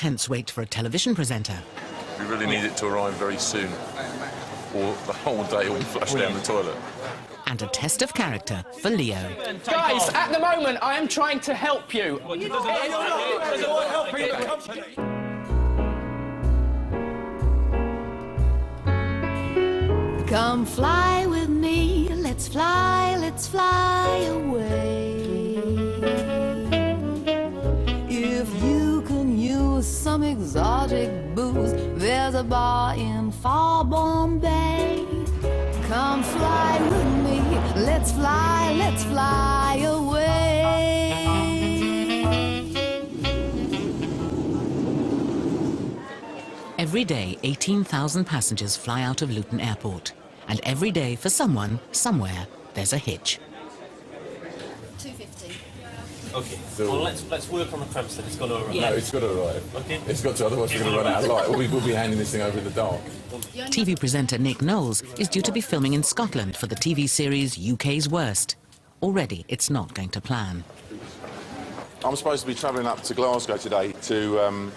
intense wait for a television presenter. We really need it to arrive very soon, or the whole day will be flushed down the toilet. And a test of character for Leo. Guys, at the moment, I am trying to help you. Come fly with me, let's fly away. If you can use some exotic booze, there's a bar in far Bombay. Come fly with me, let's fly away. Every day, 18,000 passengers fly out of Luton Airport. And every day, for someone, somewhere, there's a hitch. 250. OK, well, let's work on the premise that it's got to arrive. No, it's got to arrive. OK. It's got to, otherwise we're going to run out of light. We'll be handing this thing over in the dark. TV presenter Nick Knowles is due to be filming in Scotland for the TV series UK's Worst. Already, it's not going to plan. I'm supposed to be travelling up to Glasgow today to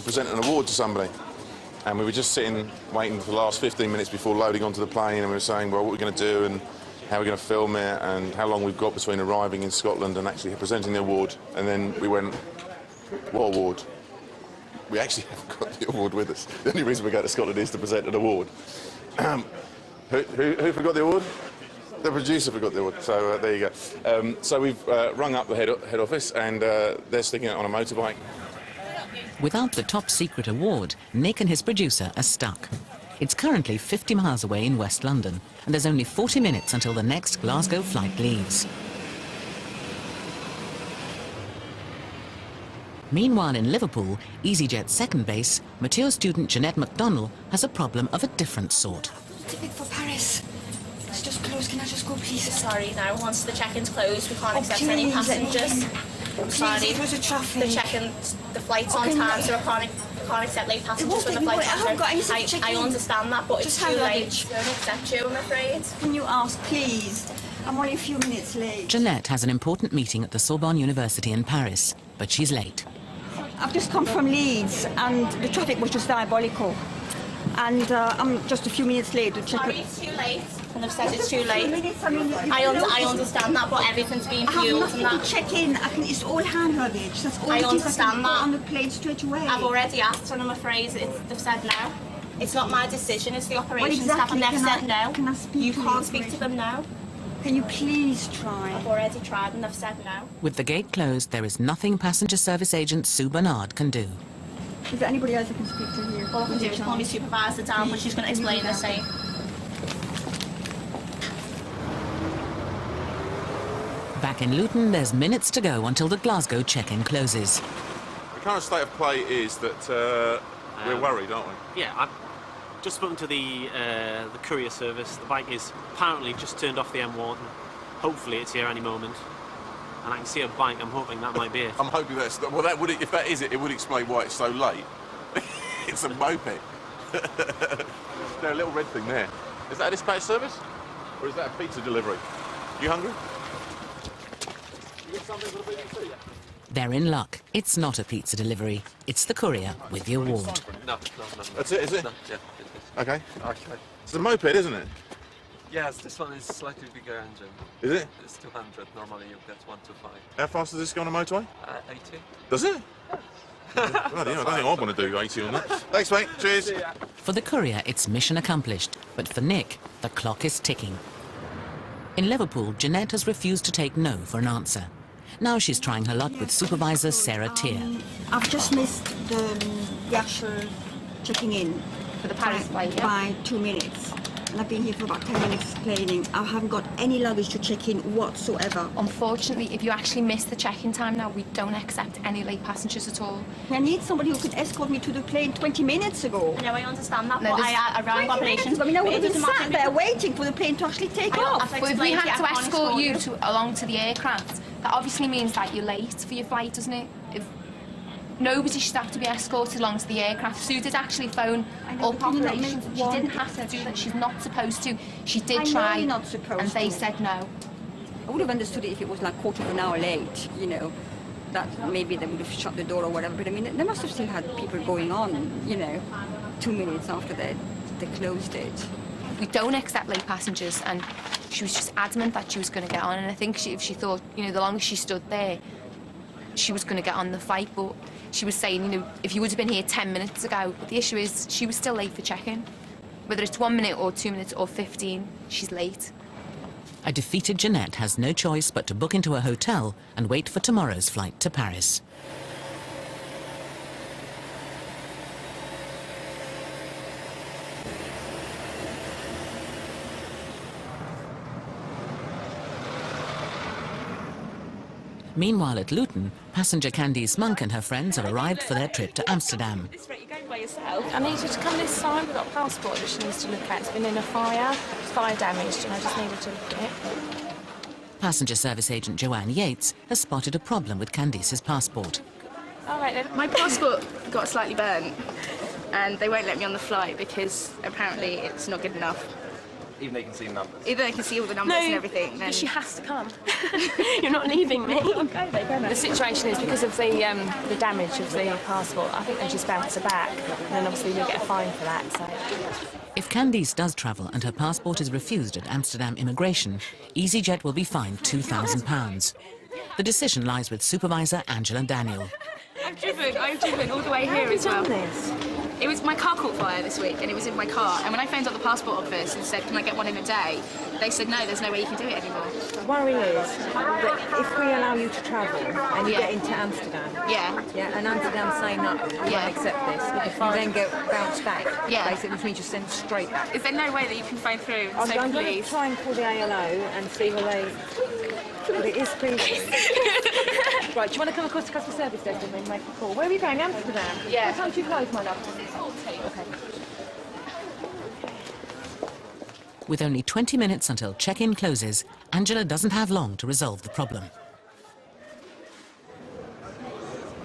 present an award to somebody. And we were just sitting, waiting for the last 15 minutes before loading onto the plane, and we were saying, well, what we're going to do and how we're going to film it and how long we've got between arriving in Scotland and actually presenting the award. And then we went, what award? We actually haven't got the award with us. The only reason we go to Scotland is to present an award. Who forgot the award? The producer forgot the award, so there you go. So we've rung up the head office, and they're sticking it on a motorbike. Without the top-secret award, Nick and his producer are stuck. It's currently 50 miles away in West London, and there's only 40 minutes until the next Glasgow flight leaves. Meanwhile, in Liverpool, Easyjet's second base, mature student Jeanette McDonnell has a problem of a different sort. Ticket for Paris. It's just closed. Can I just go, please? Sorry, now once the check-in's closed, we can't accept any passengers. I'm sorry. It was a traffic. The flight's on time, so we can't accept late passengers when the flight's on time. I understand that, but it's too late. I don't accept you, I'm afraid. Can you ask, please? I'm only a few minutes late. Jeanette has an important meeting at the Sorbonne University in Paris, but she's late. I've just come from Leeds, and the traffic was just diabolical. And I'm just a few minutes late to check. Sorry, it's too late. And I've said it's too late. I understand that, but everything's been fueled and that. To check in. It's all hand luggage. That's all I understand that. On the plane straight away. I've already asked, and I'm afraid they've said no. It's not my decision. It's the operations staff, and they've said no. Can I speak you to can't speak to them now. Can you please try? I've already tried, and they've said no. With the gate closed, there is nothing passenger service agent Sue Bernard can do. Is there anybody else I can speak to here? All I can do is call my supervisor down, but she's going to explain the same. Back in Luton, there's minutes to go until the Glasgow check-in closes. The current state of play is that we're worried, aren't we? Yeah, I've just spoken to the courier service. The bike is apparently just turned off the M1. Hopefully it's here any moment. And I can see a bike. I'm hoping that might be it. I'm hoping that's... Well, that would, if that is it, it would explain why it's so late. It's a moped. There's a little red thing there. Is that a dispatch service? Or is that a pizza delivery? You hungry? You get something for the BBC? They're in luck. It's not a pizza delivery. It's the courier with the award. No. That's it, is it? No, yeah. Okay. It's a moped, isn't it? Yes, this one is slightly bigger engine. Is it? It's 200. Normally you get 125. How fast does this go on a motorway? 80. Does it? Bloody hell, I don't think I want to do 80 on that. Thanks, mate. Cheers. For the courier, it's mission accomplished. But for Nick, the clock is ticking. In Liverpool, Jeanette has refused to take no for an answer. Now she's trying her luck with supervisor Sarah Tier. I've just missed the actual checking in For the Paris flight, yeah? by 2 minutes. And I've been here for about 10 minutes explaining. I haven't got any luggage to check in whatsoever. Unfortunately, if you actually miss the check-in time now, we don't accept any late passengers at all. I need somebody who could escort me to the plane 20 minutes ago. No, I understand that, No, but this- I rang operations. I mean, I would have It been doesn't sat matter. there waiting for the plane to actually take off. But if we had to escort you along to the aircraft, that obviously means that you're late for your flight, doesn't it? Nobody should have to be escorted along to the aircraft. Sue did actually phone up operations. She didn't have to do that. She's not supposed to. She did try, you're not supposed and they to. said no. I would have understood it if it was like quarter of an hour late, you know. that maybe they would have shut the door or whatever. But I mean, they must have still had people going on, you know, 2 minutes after they closed it. We don't accept late passengers, and she was just adamant that she was going to get on. And I think if she thought, you know, the longer she stood there, she was going to get on the flight. But she was saying, you know, if you would have been here 10 minutes ago, but the issue is she was still late for check-in. Whether it's 1 minute or 2 minutes or 15, she's late. A defeated Jeanette has no choice but to book into a hotel and wait for tomorrow's flight to Paris. Meanwhile at Luton, passenger Candice Monk and her friends have arrived for their trip to Amsterdam. I need you to come this side. We've got a passport that she needs to look at. It's been in a fire damaged, and I just needed to look at it. Passenger service agent Joanne Yates has spotted a problem with Candice's passport. All right, then. My passport got slightly burnt, and they won't let me on the flight because apparently it's not good enough. Even though you can see the numbers? Even though I can see all the numbers and everything. Then... She has to come. You're not leaving me. Okay, the situation is because of the damage of the passport, I think they just bounce her back, and then obviously you'll get a fine for that. So. If Candice does travel and her passport is refused at Amsterdam immigration, Easyjet will be fined £2,000. The decision lies with supervisor Angela Daniel. I've driven all the way here as well. It was my car caught fire this week, and it was in my car. And when I phoned up the passport office and said, "Can I get one in a day?" they said, "No, there's no way you can do it anymore." The worry is that if we allow you to travel and you get into Amsterdam, and Amsterdam say no, we won't accept this, you then get bounced back, basically, which means you're sent straight back. Is there no way that you can phone through and say, I'm going please? to try and call the ALO and see what they. But it is pleasing. Right, do you want to come across to customer service desk and then make a call? Where are you going? Amsterdam? Yeah. What time do you close, my love? Okay. With only 20 minutes until check-in closes, Angela doesn't have long to resolve the problem.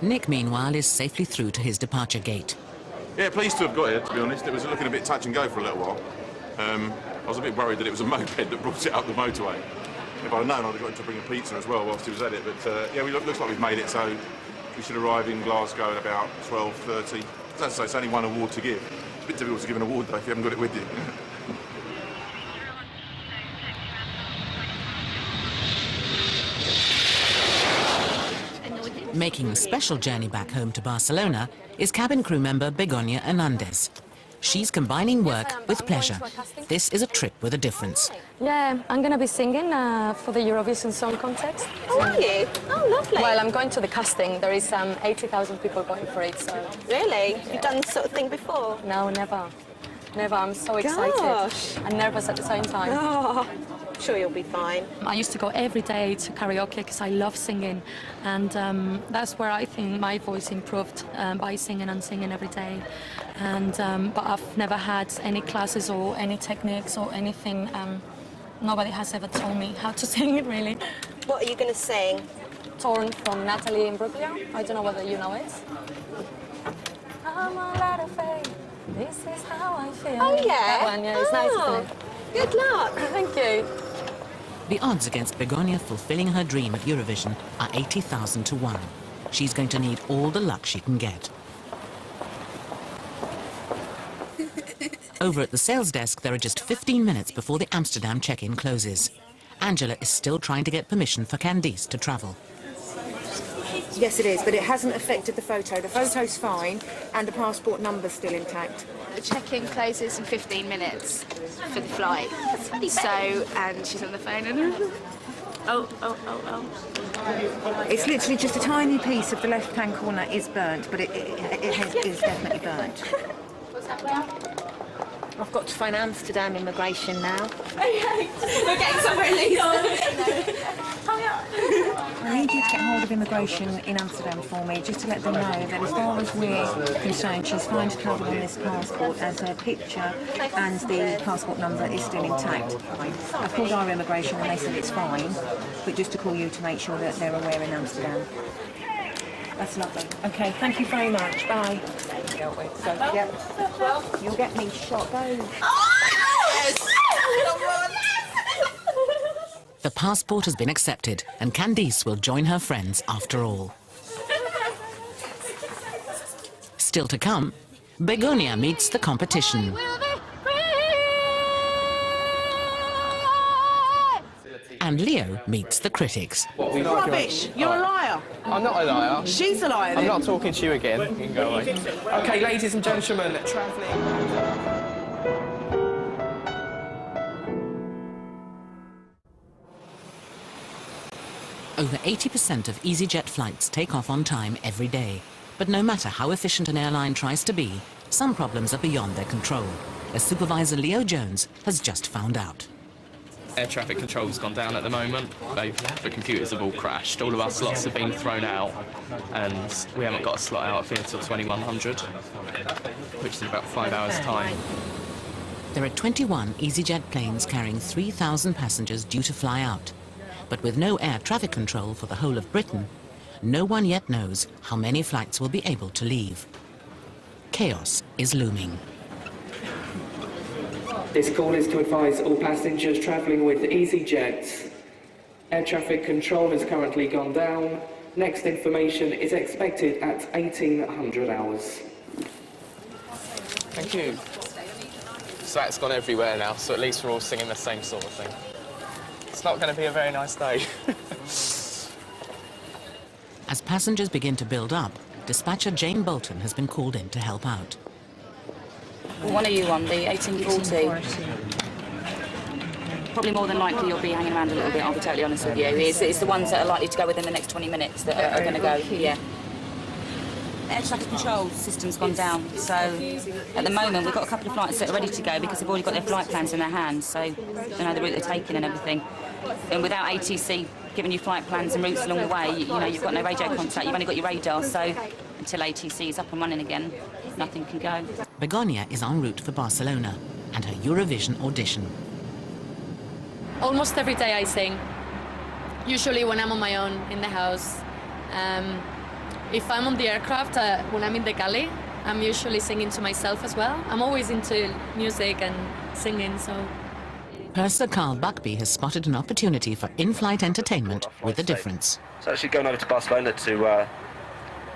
Nick, meanwhile, is safely through to his departure gate. Yeah, pleased to have got here, to be honest. It was looking a bit touch and go for a little while. I was a bit worried that it was a moped that brought it up the motorway. If I'd known, I'd have got him to bring a pizza as well whilst he was at it. But yeah, looks like we've made it, so we should arrive in Glasgow at about 12:30. As I say, it's only one award to give. It's a bit difficult to give an award, though, if you haven't got it with you. Making the special journey back home to Barcelona is cabin crew member Begoña Hernandez. She's combining work with pleasure. This is a trip with a difference. Yeah, I'm going to be singing for the Eurovision Song Contest. Oh, are you? Oh, lovely. Well, I'm going to the casting. There is 80,000 people going for it, so... Really? You've done this sort of thing before? No, never. Never. I'm so excited. And nervous at the same time. Oh, I'm sure you'll be fine. I used to go every day to karaoke because I love singing. And that's where I think my voice improved, by singing and singing every day. And but I've never had any classes or any techniques or anything. Nobody has ever told me how to sing it, really. What are you going to sing? Torn from Natalie Imbruglia. I don't know whether you know it. I'm all out of faith. This is how I feel. Oh, yeah? That one, yeah, it's nice, isn't it? Good luck. Thank you. The odds against Begoña fulfilling her dream at Eurovision are 80,000 to 1. She's going to need all the luck she can get. Over at the sales desk, there are just 15 minutes before the Amsterdam check-in closes. Angela is still trying to get permission for Candice to travel. Yes, it is, but it hasn't affected the photo. The photo's fine, and the passport number's still intact. The check-in closes in 15 minutes for the flight. So, and she's on the phone and... Oh. It's literally just a tiny piece of the left-hand corner is burnt, but it is definitely burnt. I've got to phone Amsterdam immigration now. Okay, we're getting somewhere at least. I need you to get hold of immigration in Amsterdam for me, just to let them know that as far as we're concerned, she's fine to travel on this passport, as her picture and the passport number is still intact. I've called our immigration and they said it's fine, but just to call you to make sure that they're aware in Amsterdam. That's lovely. Okay, thank you very much. Bye. So, yeah. You'll get me shot. Go. The passport has been accepted, and Candice will join her friends after all. Still to come, Begonia meets the competition. And Leo meets the critics. Rubbish! You're a liar! I'm not a liar. She's a liar. I'm not talking to you again. You can go away. OK, ladies and gentlemen, travelling. Over 80% of Easyjet flights take off on time every day. But no matter how efficient an airline tries to be, some problems are beyond their control, as Supervisor Leo Jones has just found out. Air traffic control's gone down at the moment. The computers have all crashed. All of our slots have been thrown out, and we haven't got a slot out of here till 2100, which is in about 5 hours' time. There are 21 Easyjet planes carrying 3,000 passengers due to fly out. But with no air traffic control for the whole of Britain, no one yet knows how many flights will be able to leave. Chaos is looming. This call is to advise all passengers travelling with Easyjet. Air traffic control has currently gone down. Next information is expected at 1800 hours. Thank you. So that's gone everywhere now, so at least we're all singing the same sort of thing. It's not going to be a very nice day. As passengers begin to build up, dispatcher Jane Bolton has been called in to help out. Well, one of you on the 1840. Probably more than likely you'll be hanging around a little bit, I'll be totally honest with you. It's the ones that are likely to go within the next 20 minutes that are going to go, yeah. Air traffic control system's gone down, so at the moment we've got a couple of flights that are ready to go because they've already got their flight plans in their hands, so they know the route they're taking and everything. And without ATC giving you flight plans and routes along the way, you know, you've got no radio contact, you've only got your radar, so until ATC is up and running again, nothing can go. Begonia is en route for Barcelona and her Eurovision audition. Almost every day I sing, usually when I'm on my own in the house. If I'm on the aircraft, when I'm in the galley, I'm usually singing to myself as well. I'm always into music and singing, so... Purser Carl Buckby has spotted an opportunity for in-flight entertainment with a difference. So actually going over to Barcelona to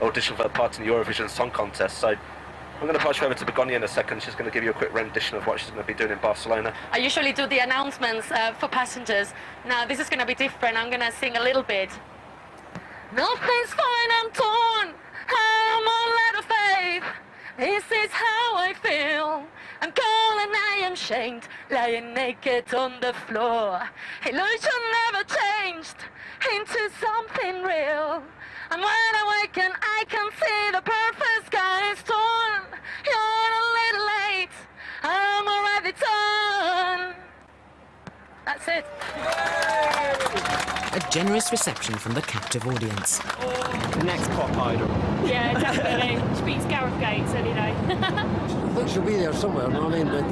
audition for a part in the Eurovision Song Contest. So I'm going to pass you over to Begonia in a second. She's going to give you a quick rendition of what she's going to be doing in Barcelona. I usually do the announcements for passengers. Now this is going to be different. I'm going to sing a little bit. Nothing's fine, I'm torn, I'm all out of faith. This is how I feel. I'm cold and I am shamed, lying naked on the floor. Illusion never changed into something real. And when I wake and I can see the perfect sky is torn. You're a little late, I'm already done. That's it. A generous reception from the captive audience. The next pop idol. Yeah, definitely. She beats Gareth Gates any day. I think she'll be there somewhere, you know what I mean? But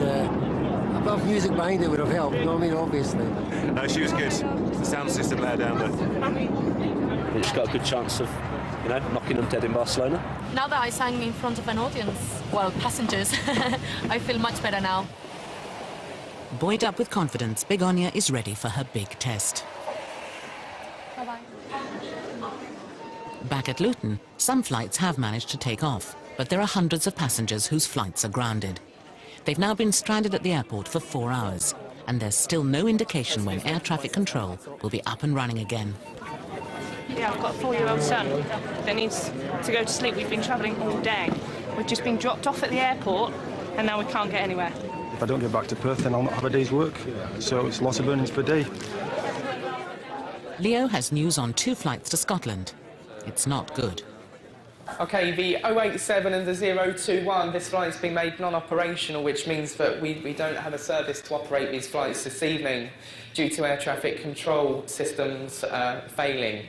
a bit of music behind it would have helped, you know what I mean, obviously. No, she was good. The sound system there down there. She's got a good chance of, you know, knocking them dead in Barcelona. Now that I sang in front of an audience, well, passengers, I feel much better now. Buoyed up with confidence, Begonia is ready for her big test. Bye-bye. Back at Luton, some flights have managed to take off, but there are hundreds of passengers whose flights are grounded. They've now been stranded at the airport for 4 hours, and there's still no indication when air traffic control will be up and running again. Yeah, I've got a 4-year-old son that needs to go to sleep. We've been travelling all day. We've just been dropped off at the airport, and now we can't get anywhere. If I don't get back to Perth, then I'll not have a day's work, so it's lots of earnings per day. Leo has news on 2 flights to Scotland. It's not good. OK, the 087 and the 021, this flight's been made non-operational, which means that we don't have a service to operate these flights this evening due to air traffic control systems failing.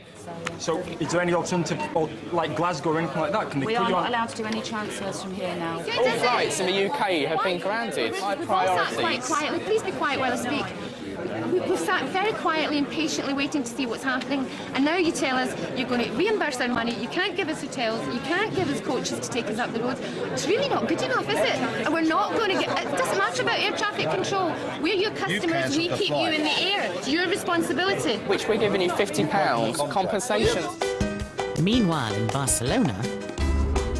So, is there any alternative, or like Glasgow or anything like that? Can they We put are you not on? allowed to do any transfers from here now. All flights in the UK have been grounded. High priorities. Quite quietly. Please be quiet while I speak. We've sat very quietly and patiently waiting to see what's happening, and now you tell us you're going to reimburse our money, you can't give us hotels, you can't give us coaches to take us up the road. It's really not good enough, is it? And we're not going to get... It doesn't matter about air traffic control. We're your customers, we keep you in the air. It's your responsibility. Which we're giving you £50 compensation. Meanwhile, in Barcelona,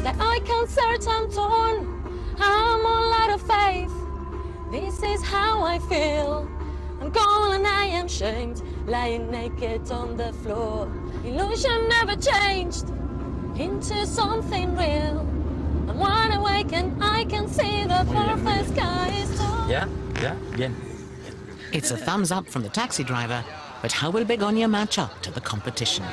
that I can search, I'm torn. I'm all out of faith. This is how I feel. I'm gone and I am shamed, lying naked on the floor. Illusion never changed into something real. And when I awaken, I can see the perfect sky is torn. Yeah, bien. It's a thumbs up from the taxi driver, but how will Begonia match up to the competition?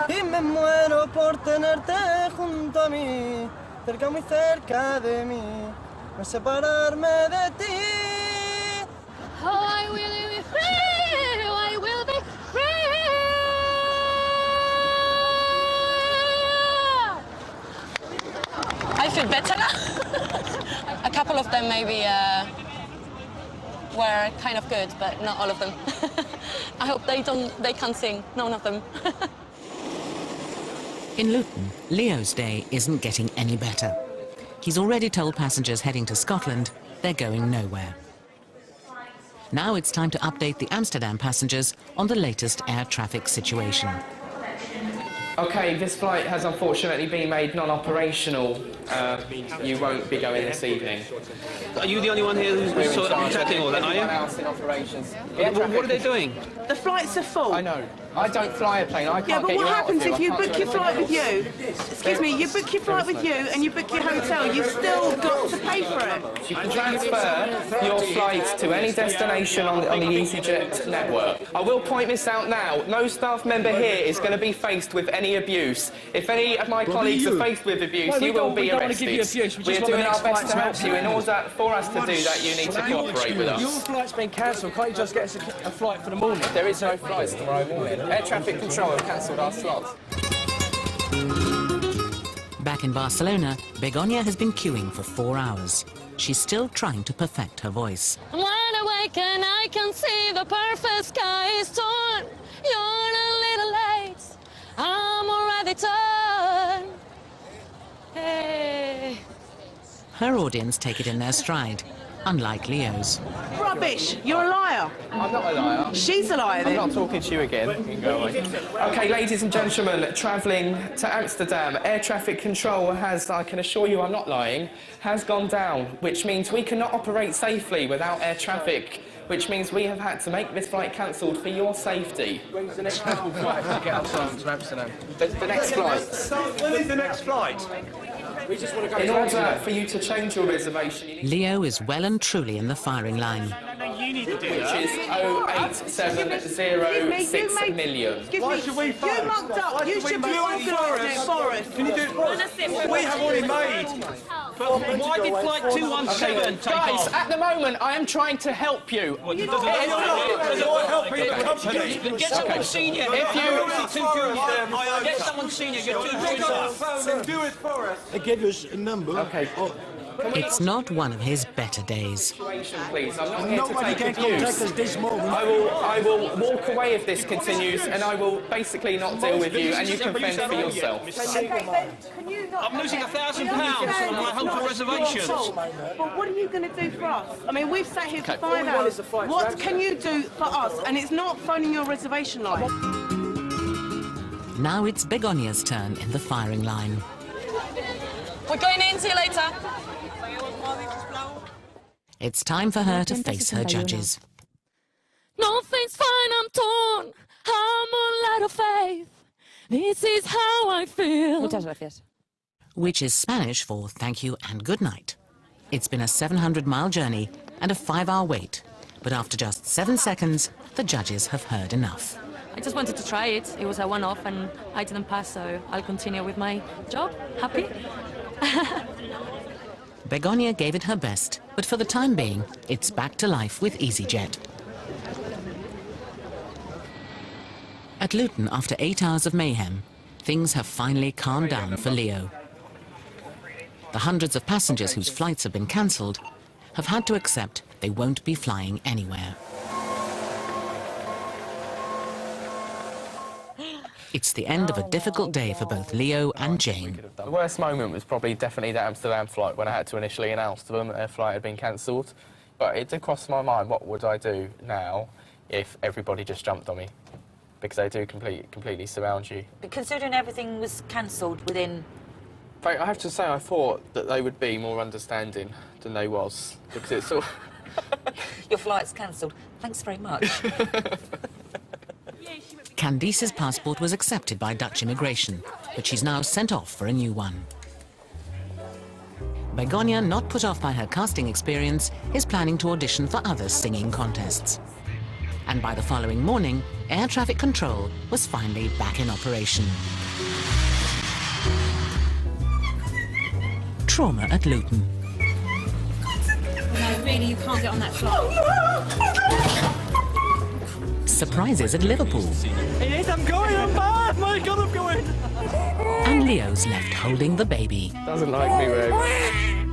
Y me muero por tenerte junto a mí, cerca, muy cerca de mí, no separarme de ti. Oh, I will be free, I will be free. I feel better now. A couple of them maybe were kind of good, but not all of them. I hope they can sing, none of them. In Luton, Leo's day isn't getting any better. He's already told passengers heading to Scotland they're going nowhere. Now it's time to update the Amsterdam passengers on the latest air traffic situation. OK, this flight has unfortunately been made non-operational. You won't be going this evening. Are you the only one here who's sort of protecting all that, are you? Everyone else in operations. What are they doing? The flights are full. I know. I don't fly a plane. I can't yeah, but get what you out happens of here. if you I can't book your do flight with anything. you? Excuse me, you book your flight with you and you book your hotel, you've still got to pay for it. You can transfer your flight to any destination on the Easyjet network. I will point this out now. No staff member here is going to be faced with any abuse. If any of my colleagues are faced with abuse, you will be arrested. We're doing our best to help you. In order for us to do that, you need to cooperate with us. Your flight's been cancelled. Can't you just get us a flight for the morning? There is no flights tomorrow morning. Air traffic control have cancelled our slots. Back in Barcelona, Begonia has been queuing for 4 hours. She's still trying to perfect her voice. When I awaken, I can see the perfect sky is torn. You're a little late. I'm already torn. Hey. Her audience take it in their stride, unlike Leo's. Rubbish! You're a liar. I'm not a liar. She's a liar then. I'm not talking to you again. You can go away. OK, ladies and gentlemen, travelling to Amsterdam, air traffic control has, I can assure you I'm not lying, has gone down, which means we cannot operate safely without air traffic, which means we have had to make this flight cancelled for your safety. When's the next flight to get us on to Amsterdam? The next flight. When is the next flight? We just want to go In to order Amsterdam. for you to change your reservation, you need Leo is well and truly in the firing line. You need to do which that. is 08706 million. Why should we fire? You mucked up. You should be organising it for us. Can you do it for us? We have already made. But why did flight 217 take Guys, off? at the moment, I am trying to help you. You're not helping the company. Get someone senior. If you get someone senior, you're too Pick up the close. phone and do it for us. They give us a number. Okay. It's not one of his better days. Please, I'm not here to Nobody take can contact abuse. us this moment. I will walk away if this continues, and I will basically not deal with you, and you can fend for yourself. Okay, then, can you not... I'm losing £1,000 on my hotel reservations. But what are you going to do for us? I mean, we've sat here for 5 hours. What can you do for us? And it's not phoning your reservation line. Now it's Begonia's turn in the firing line. We're going in, see you later. It's time for her to face her judges. Nothing's fine, I'm torn. I'm all out of faith. This is how I feel. Muchas gracias. Which is Spanish for thank you and good night. It's been a 700-mile journey and a 5-hour wait, but after just 7 seconds, the judges have heard enough. I just wanted to try it. It was a one-off and I didn't pass, so I'll continue with my job. Happy? Begonia gave it her best, but for the time being, it's back to life with Easyjet. At Luton, after 8 hours of mayhem, things have finally calmed down for Leo. The hundreds of passengers whose flights have been cancelled have had to accept they won't be flying anywhere. It's the end of a difficult day for both Leo and Jane. The worst moment was probably definitely the Amsterdam flight when I had to initially announce to them that their flight had been cancelled. But it did cross my mind, what would I do now if everybody just jumped on me? because they do completely surround you. But considering everything was cancelled within... I have to say, I thought that they would be more understanding than they was, because it's all... Your flight's cancelled. Thanks very much. Candice's passport was accepted by Dutch immigration, but she's now sent off for a new one. Begonia, not put off by her casting experience, is planning to audition for other singing contests. And by the following morning, air traffic control was finally back in operation. Trauma at Luton. No, really, you can't get on that flight. Surprises at Liverpool. Yes, I'm going, I'm bad! My God, I'm going! And Leo's left holding the baby. Doesn't like me very much.